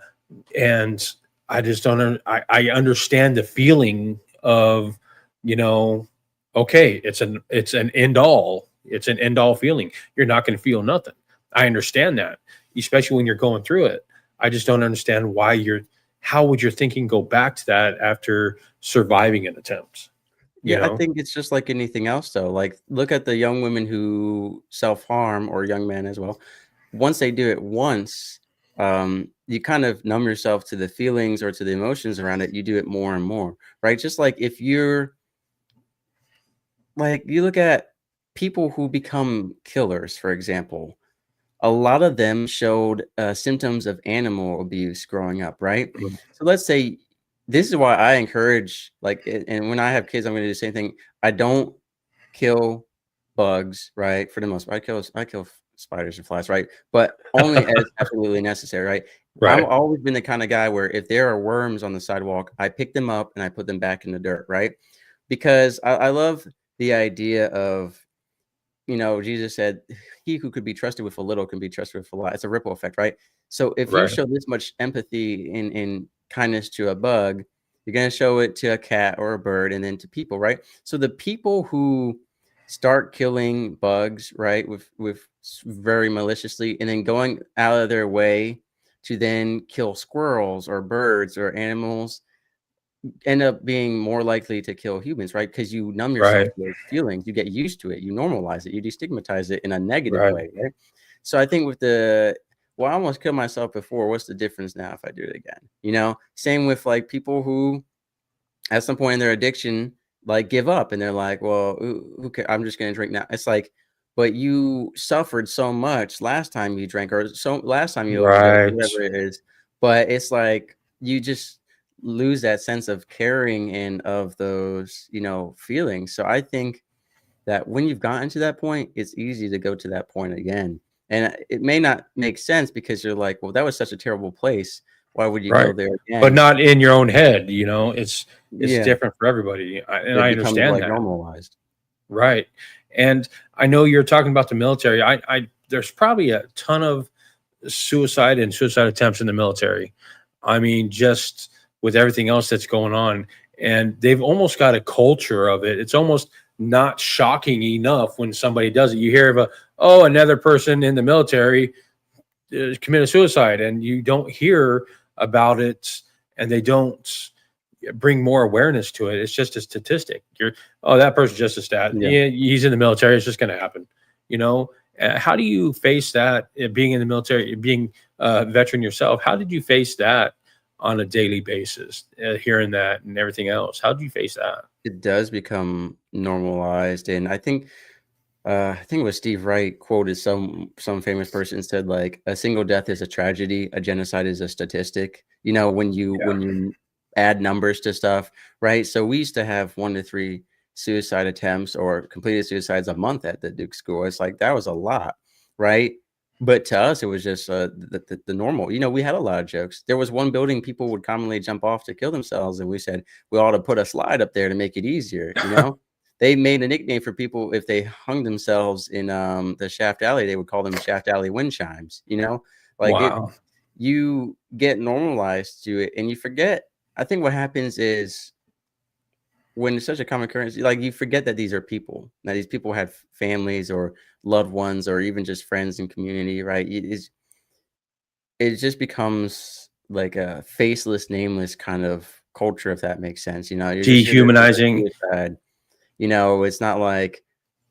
and I just don't. I understand the feeling of, you know, okay, it's an end all. It's an end all feeling. You're not going to feel nothing. I understand that, especially when you're going through it. I just don't understand why you're. How would your thinking go back to that after surviving an attempt? You Yeah, I know, think it's just like anything else, though. Like, look at the young women who self-harm, or young men as well. Once they do it once, you kind of numb yourself to the feelings or to the emotions around it. You do it more and more, right? Just like if you're like, you look at people who become killers, for example, a lot of them showed symptoms of animal abuse growing up, right? Mhm. So let's say this is why I encourage, like, and when I have kids, I'm going to do the same thing. I don't kill bugs, right? For the most part, I kill spiders and flies, right? But only as absolutely necessary, right? I've Right. always been the kind of guy where if there are worms on the sidewalk, I pick them up and I put them back in the dirt, right? Because I love the idea of, Jesus said, he who could be trusted with a little can be trusted with a lot. It's a ripple effect, right? So if you Right. show this much empathy and kindness to a bug, you're going to show it to a cat or a bird and then to people, right? So the people who start killing bugs, right, very maliciously and then going out of their way to then kill squirrels or birds or animals end up being more likely to kill humans, right? Because you numb yourself Right. to those feelings, you get used to it, you normalize it, you destigmatize it in a negative Right. way, right? So I think I almost killed myself before. What's the difference now if I do it again? Same with like people who at some point in their addiction, like give up and they're like, well, who cares? I'm just going to drink now. It's like, but you suffered so much last time you drank or so last time you overdosed, Right. whatever it is. But it's like you just lose that sense of caring and of those, feelings. So I think that when you've gotten to that point, it's easy to go to that point again. And it may not make sense because you're like, well, that was such a terrible place. Why would you go Right. there But again? not in your own head, you know. It's Yeah, different for everybody. And it I becomes understand like that. normalized. Right. And I know you're talking about the military. I there's probably a ton of suicide and suicide attempts in the military. I mean, just with everything else that's going on. And they've almost got a culture of it. It's almost not shocking enough when somebody does it. You hear of another person in the military committed suicide, and you don't hear about it, and they don't bring more awareness to it. It's just a statistic. That person's just a stat. Yeah. Yeah, he's in the military. It's just going to happen. You know, how do you face that? Being in the military, being a veteran yourself, how did you face that on a daily basis? Hearing that and everything else, how do you face that? It does become normalized, and I think it was Steve Wright quoted some famous person said like a single death is a tragedy, a genocide is a statistic. When you Yeah. when you add numbers to stuff, right? So we used to have 1 to 3 suicide attempts or completed suicides a month at the Duke School. It's like that was a lot, right? But to us, it was just the normal. We had a lot of jokes. There was one building people would commonly jump off to kill themselves, and we said we ought to put a slide up there to make it easier. They made a nickname for people if they hung themselves in the Shaft Alley. They would call them Shaft Alley wind chimes. Like it, Wow. you get normalized to it, and you forget. I think what happens is when it's such a common occurrence, like you forget that these are people. That these people have families or loved ones or even just friends and community, right? It just becomes like a faceless, nameless kind of culture, if that makes sense. You're just here to commit Dehumanizing. suicide. It's not like,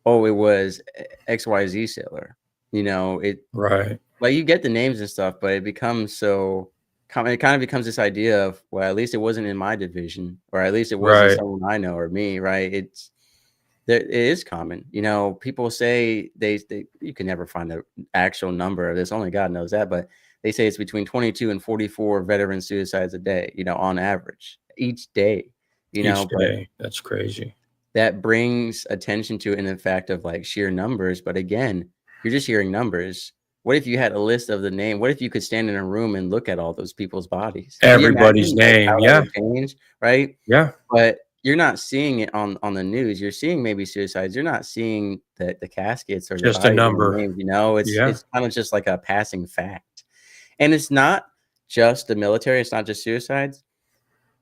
oh, it was XYZ sailor. It Right. like you get the names and stuff, but it becomes so common. It kind of becomes this idea of, well, at least it wasn't in my division, or at least it wasn't Right. someone I know or me, right? It is common. People say they you can never find an actual number of this. Only God knows that, but they say it's between 22 and 44 veteran suicides a day, on average each day, Each but day. That's crazy. that brings attention to it in the fact of like sheer numbers. But again, you're just hearing numbers. What if you had a list of the name? What if you could stand in a room and look at all those people's bodies? Could you Everybody's imagine like how name. that Yeah. would change, right? Yeah. But you're not seeing it on the news. You're seeing maybe suicides. You're not seeing the caskets or the Just a bodies and the number. names. It's Yeah. it's kind of just like a passing fact. And it's not just the military. It's not just suicides.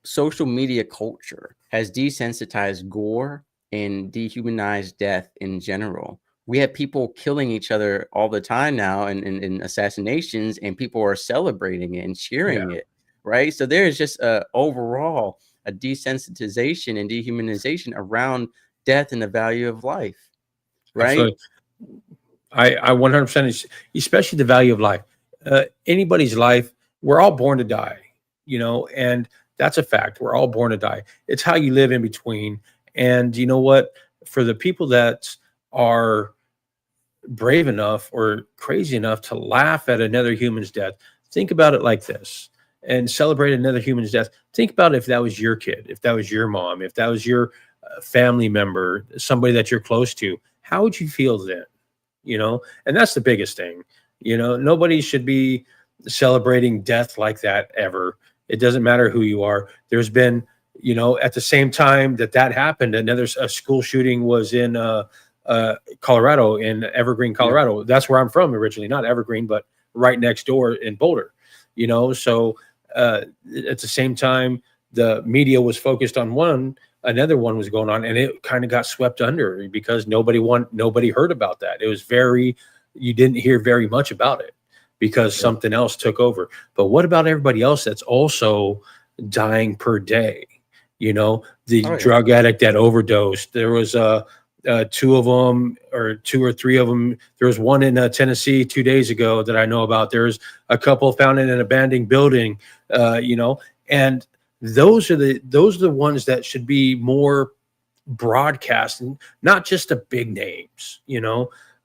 Social media culture has desensitized gore and dehumanized death in general. We have people killing each other all the time now in assassinations, and people are celebrating it and Yeah. cheering it, right? So there is just overall a desensitization and dehumanization around death and the value of life, right? Absolutely. I 100%, especially the value of life. Anybody's life, we're all born to die, and that's a fact. We're all born to die. It's how you live in between. And you know what? For the people that are brave enough or crazy enough to laugh at another human's death, think about it like this and celebrate another human's death. Think about if that was your kid, if that was your mom, if that was your family member, somebody that you're close to. How would you feel then? And that's the biggest thing. Nobody should be celebrating death like that ever. It doesn't matter who you are. There's been, at the same time that happened, a school shooting was in Colorado, in Evergreen, Yeah. Colorado. That's where I'm from originally, not Evergreen, but right next door in Boulder. So at the same time, the media was focused on one, another one was going on, and it kind of got swept under because nobody heard about that. It was you didn't hear very much about it because something else took over. But what about everybody else that's also dying per day? Drug addict that overdosed. There was two of them, or two or three of them. There was one in Tennessee 2 days ago that I know about. There's a couple found in an abandoned building, and those are the ones that should be more broadcast, and not just the big names.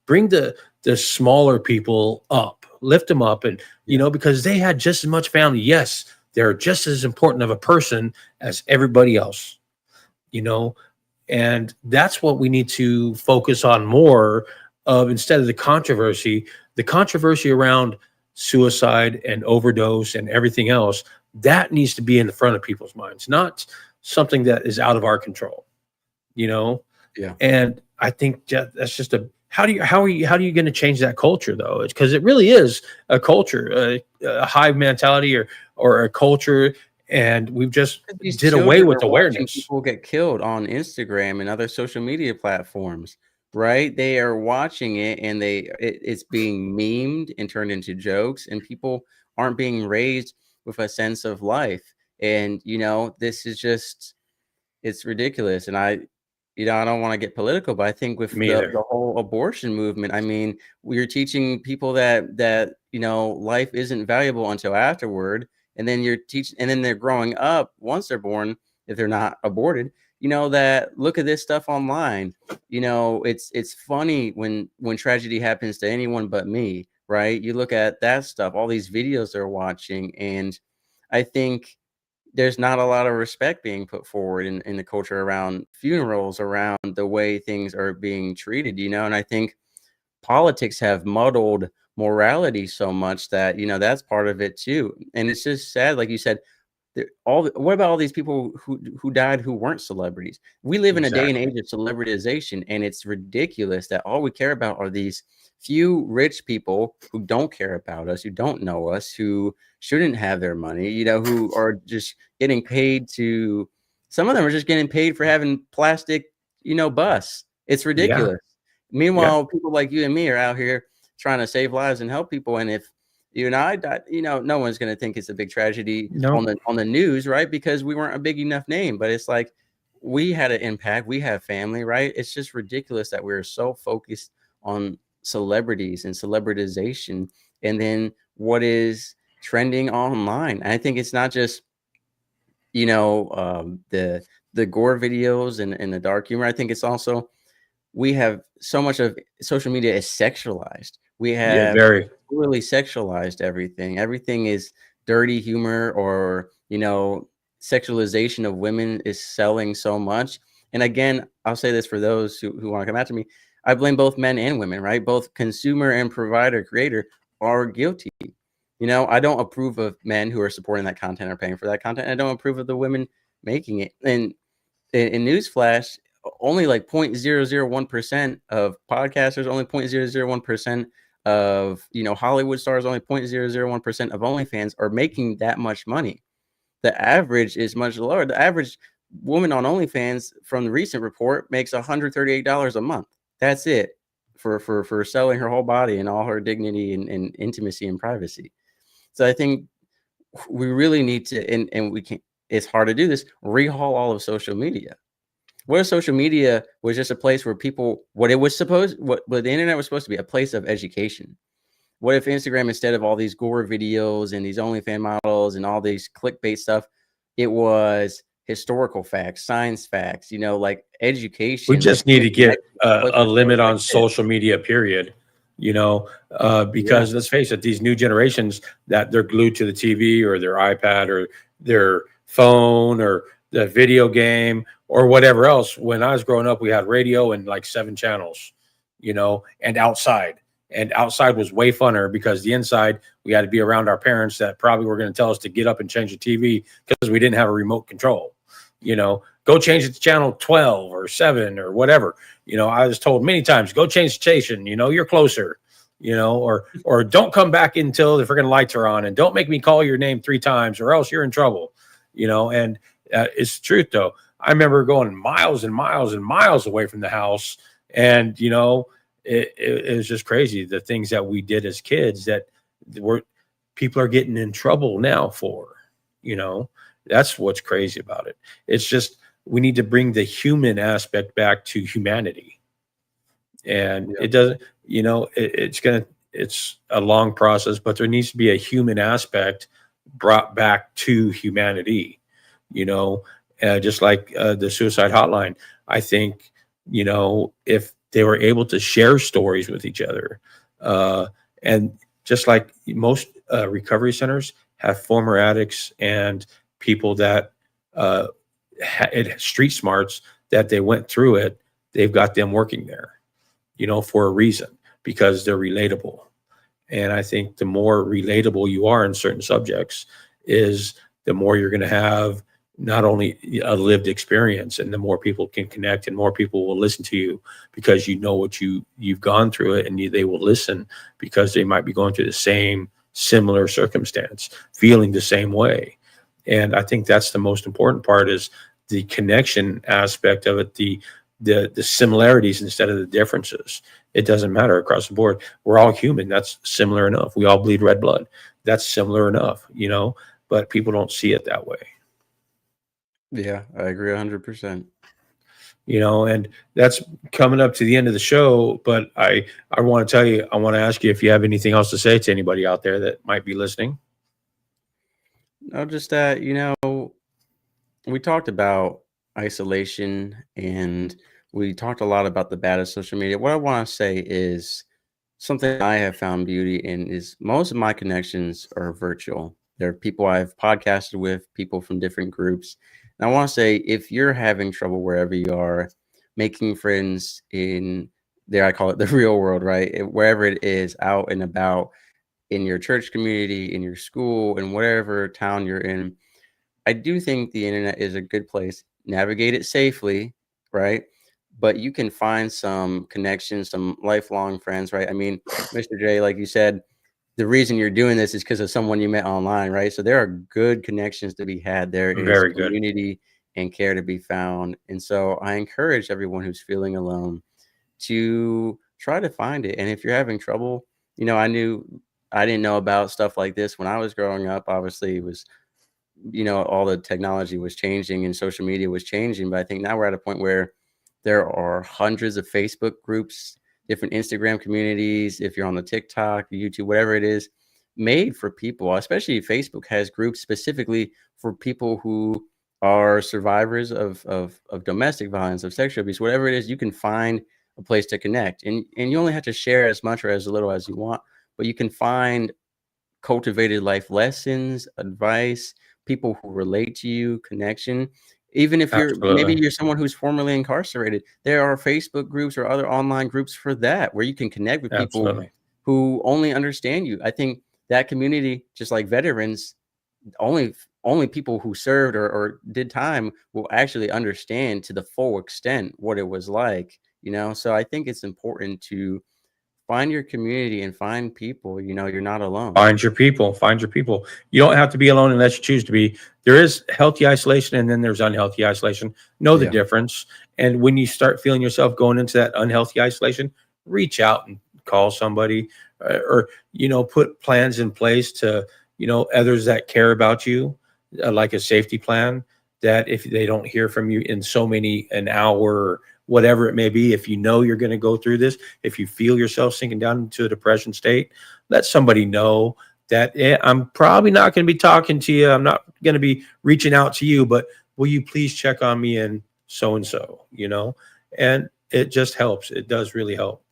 Bring the smaller people up, lift them up, and because they had just as much family. Yes, they're just as important of a person as everybody else. And that's what we need to focus on more of, instead of the controversy around suicide and overdose and everything else. That needs to be in the front of people's minds, not something that is out of our control. Yeah. And I think that's just how are you going to change that culture, though? It's because it really is a culture, a hive mentality, or a culture. And we've just did away with awareness. People get killed on Instagram and other social media platforms, right? They are watching it, and it's being memed and turned into jokes, and people aren't being raised with a sense of life. And this is just, it's ridiculous. And I don't want to get political, but I think with the whole abortion movement, I mean, we're teaching people that life isn't valuable until afterward. And then and then they're growing up, once they're born, if they're not aborted, that look at this stuff online. It's funny when tragedy happens to anyone but me, right? You look at that stuff, all these videos they're watching, and I think there's not a lot of respect being put forward in the culture around funerals, around the way things are being treated, and I think politics have muddled morality so much that that's part of it too. And it's just sad, like you said, what about all these people who died who weren't celebrities? We live in a day and age of celebritization, and it's ridiculous that all we care about are these few rich people who don't care about us, who don't know us, who shouldn't have their money, who are just getting paid to. Some of them are just getting paid for having plastic, busts. It's ridiculous. Meanwhile, people like you and me are out here trying to save lives and help people. And if you and I died, no one's going to think it's a big tragedy on the news, right? Because we weren't a big enough name. But it's like, we had an impact. We have family, right? It's just ridiculous that we're so focused on celebrities and celebritization, and then what is trending online. I think it's not just the gore videos and the dark humor. I think it's also, we have so much of social media is sexualized. We have really sexualized everything. Everything is dirty humor, or sexualization of women is selling so much. And again, I'll say this for those who want to come after me. I blame both men and women, right? Both consumer and provider, creator are guilty. I don't approve of men who are supporting that content or paying for that content. I don't approve of the women making it. And in newsflash, only like 0.001% of podcasters, only 0.001% of Hollywood stars, only 0.001% of OnlyFans are making that much money. The average is much lower. The average woman on OnlyFans, from the recent report, makes $138 a month. That's it for selling her whole body and all her dignity and intimacy and privacy. So I think we really need to, and we can't, it's hard to do this, rehaul all of social media. What if social media was just a place where people, what the internet was supposed to be, a place of education? What if Instagram, instead of all these gore videos and these OnlyFans models and all these clickbait stuff, it was historical facts, science facts, like education? We just need to get a limit on social media, period. Because let's face it, these new generations, that they're glued to the TV or their iPad or their phone or the video game or whatever else. When I was growing up, we had radio and like 7 channels, and outside. and outside was way funner because the inside we had to be around our parents that probably were going to tell us to get up and change the TV because we didn't have a remote control. Go change it to channel 12 or 7 or whatever. I was told many times, go change the station, you're closer, or don't come back until the freaking lights are on, and don't make me call your name 3 times or else you're in trouble, and it's the truth though. I remember going miles and miles and miles away from the house, and it was just crazy the things that we did as kids that people are getting in trouble now for. That's what's crazy about it. It's just we need to bring the human aspect back to humanity, and it doesn't. It's a long process, but there needs to be a human aspect brought back to humanity. Just like the suicide hotline. I think if they were able to share stories with each other, and just like most recovery centers have former addicts and people that street smarts that they went through it, they've got them working there, for a reason, because they're relatable. And I think the more relatable you are in certain subjects is the more you're going to have not only a lived experience, and the more people can connect and more people will listen to you because what you've gone through it, and they will listen because they might be going through the same similar circumstance, feeling the same way. And I think that's the most important part, is the connection aspect of it, the similarities instead of the differences. It doesn't matter across the board. We're all human. That's similar enough. We all bleed red blood. That's similar enough, but people don't see it that way. Yeah, I agree 100%. And that's coming up to the end of the show, but I want to tell you, I want to ask you if you have anything else to say to anybody out there that might be listening. No, just that, we talked about isolation, and we talked a lot about the bad of social media. What I want to say is something I have found beauty in is most of my connections are virtual. They're people I've podcasted with, people from different groups. And I want to say, if you're having trouble wherever you are, making friends in there, I call it the real world, right? Wherever it is, out and about, in your church community, in your school, in whatever town you're in, I do think the internet is a good place. Navigate it safely, right? But you can find some connections, some lifelong friends, right? I mean, Mr. J, like you said, the reason you're doing this is because of someone you met online, right? So there are good connections to be had. There is Very good community and care to be found. And so I encourage everyone who's feeling alone to try to find it. And if you're having trouble, I didn't know about stuff like this when I was growing up. Obviously, it was, all the technology was changing and social media was changing. But I think now we're at a point where there are hundreds of Facebook groups, different Instagram communities, if you're on the TikTok, YouTube, whatever it is, made for people. Especially Facebook has groups specifically for people who are survivors of domestic violence, of sexual abuse, whatever it is. You can find a place to connect, and you only have to share as much or as little as you want, but you can find cultivated life lessons, advice, people who relate to you, connection. Even if maybe you're someone who's formerly incarcerated, there are Facebook groups or other online groups for that, where you can connect with people who only understand you. I think that community, just like veterans, only people who served or did time will actually understand to the full extent what it was like, So I think it's important to find your community and find people. You're not alone. Find your people. You don't have to be alone unless you choose to be. There is healthy isolation, and then there's unhealthy isolation. Know the difference. And when you start feeling yourself going into that unhealthy isolation, reach out and call somebody, or put plans in place to others that care about you, like a safety plan, that if they don't hear from you in an hour, or whatever it may be, if you're going to go through this, if you feel yourself sinking down into a depression state, let somebody know that I'm probably not going to be talking to you. I'm not going to be reaching out to you, but will you please check on me and so, and it just helps. It does really help,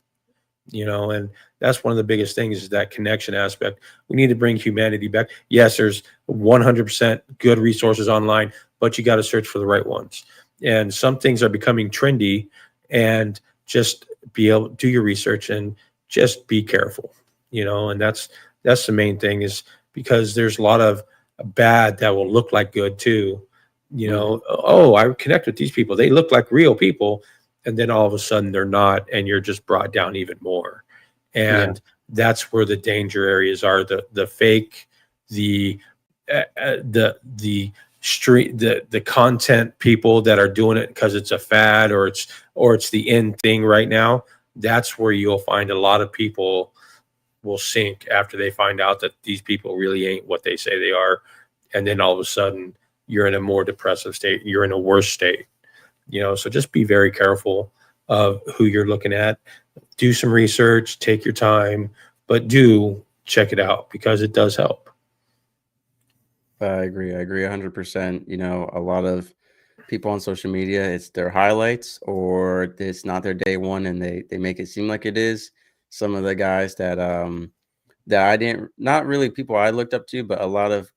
and that's one of the biggest things, is that connection aspect. We need to bring humanity back. Yes, there's 100% good resources online, but you got to search for the right ones. And some things are becoming trendy, and just be able to do your research and just be careful, and that's the main thing, is because there's a lot of bad that will look like good too. Oh, I connect with these people. They look like real people. And then all of a sudden they're not, and you're just brought down even more. Yeah. And that's where the danger areas are, the fake, the the street, the content people that are doing it because it's a fad, or it's the in thing right now. That's where you'll find a lot of people will sink after they find out that these people really ain't what they say they are. And then all of a sudden you're in a more depressive state, you're in a worse state. So just be very careful of who you're looking at. Do some research, take your time, but do check it out, because it does help. I agree. I agree 100%. A lot of people on social media, it's their highlights or it's not their day one, and they make it seem like it is. Some of the guys that I didn't, not really people I looked up to, but a lot of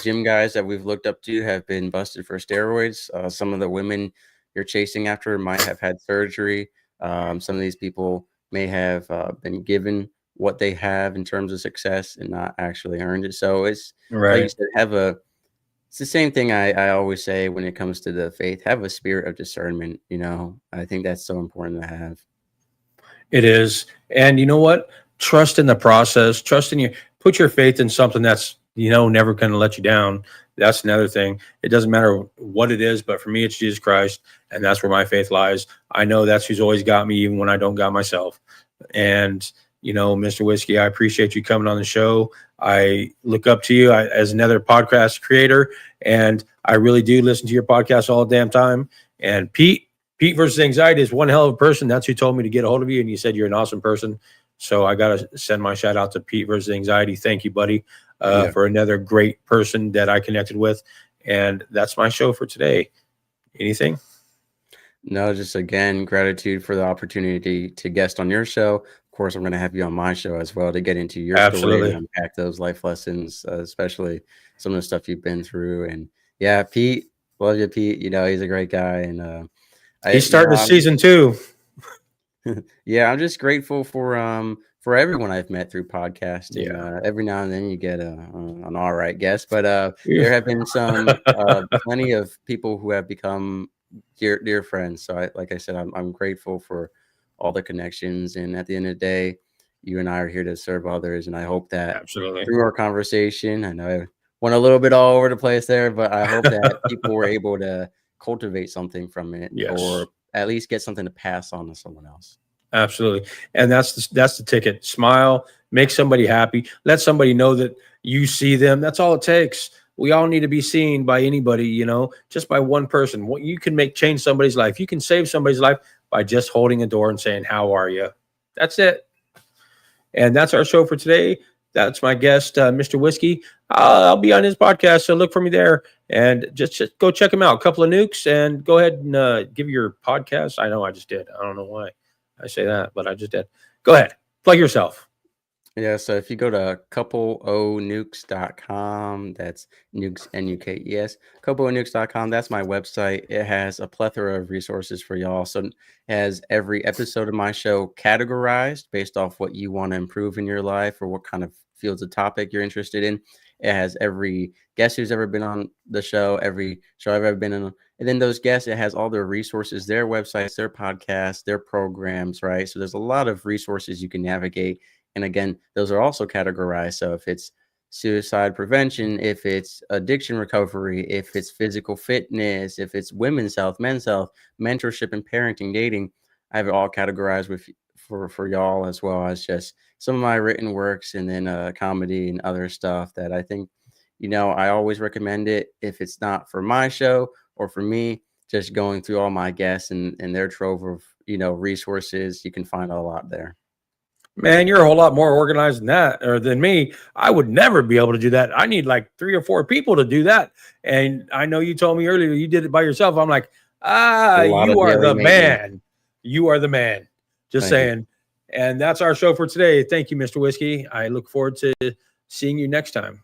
gym guys that we've looked up to have been busted for steroids. Some of the women you're chasing after might have had surgery. Some of these people may have been given what they have in terms of success and not actually earned it. So it's like you Right. said, it's the same thing I always say when it comes to the faith, have a spirit of discernment. I think that's so important to have. It is. And you know what? Trust in the process. Trust in you. Put your faith in something that's, never going to let you down. That's another thing. It doesn't matter what it is, but for me, it's Jesus Christ. And that's where my faith lies. I know that's who's always got me, even when I don't got myself. And, Mr. Whiskey, I appreciate you coming on the show. I look up to you as another podcast creator, and I really do listen to your podcast all the damn time. And Pete versus Anxiety is one hell of a person. That's who told me to get a hold of you, and you said you're an awesome person. So I got to send my shout out to Pete versus Anxiety. Thank you, buddy, Yeah. for another great person that I connected with. And that's my show for today. Anything? No, just again, gratitude for the opportunity to guest on your show. Of course, I'm going to have you on my show as well to get into your story Absolutely. and unpack those life lessons, especially some of the stuff you've been through. And yeah, Pete, love you, Pete. He's a great guy, and He's starting a season 2. yeah, I'm just grateful for everyone I've met through podcasting. Yeah. Every now and then you get an all right guest, but Yeah. there have been some plenty of people who have become dear friends. So like I said, I'm grateful for all the connections, and at the end of the day, you and I are here to serve others, and I hope that Absolutely. through our conversation, I know I went a little bit all over the place there, but I hope that people were able to cultivate something from it, Yes. or at least get something to pass on to someone else. Absolutely. And that's the ticket. Smile, make somebody happy, let somebody know that you see them. That's all it takes. We all need to be seen by anybody, just by one person. What you can change somebody's life. You can save somebody's life by just holding a door and saying, "How are you?" That's it. And that's our show for today. That's my guest, Mr. Whiskey. I'll be on his podcast, so look for me there. And just go check him out. A couple of nukes, and go ahead and give your podcast. I know I just did. I don't know why I say that, but I just did. Go ahead. Plug yourself. Yeah, so if you go to coupleonukes.com, that's nukes, Nukes, coupleonukes.com, that's my website. It has a plethora of resources for y'all. So it has every episode of my show categorized based off what you want to improve in your life or what kind of fields of topic you're interested in. It has every guest who's ever been on the show, every show I've ever been in. And then those guests, it has all their resources, their websites, their podcasts, their programs, right? So there's a lot of resources you can navigate. And again, those are also categorized. So if it's suicide prevention, if it's addiction recovery, if it's physical fitness, if it's women's health, men's health, mentorship and parenting, dating, I have it all categorized for y'all, as well as just some of my written works, and then comedy and other stuff that I think, I always recommend it. If it's not for my show or for me, just going through all my guests and their trove of, resources, you can find a lot there. Man, you're a whole lot more organized than that, or than me. I would never be able to do that. I need like 3 or 4 people to do that. And I know you told me earlier you did it by yourself. I'm like, A lot you of are daily the maintenance. man. You are the man. Just Thank you. saying. And that's our show for today. Thank you, Mr. Whiskey. I look forward to seeing you next time.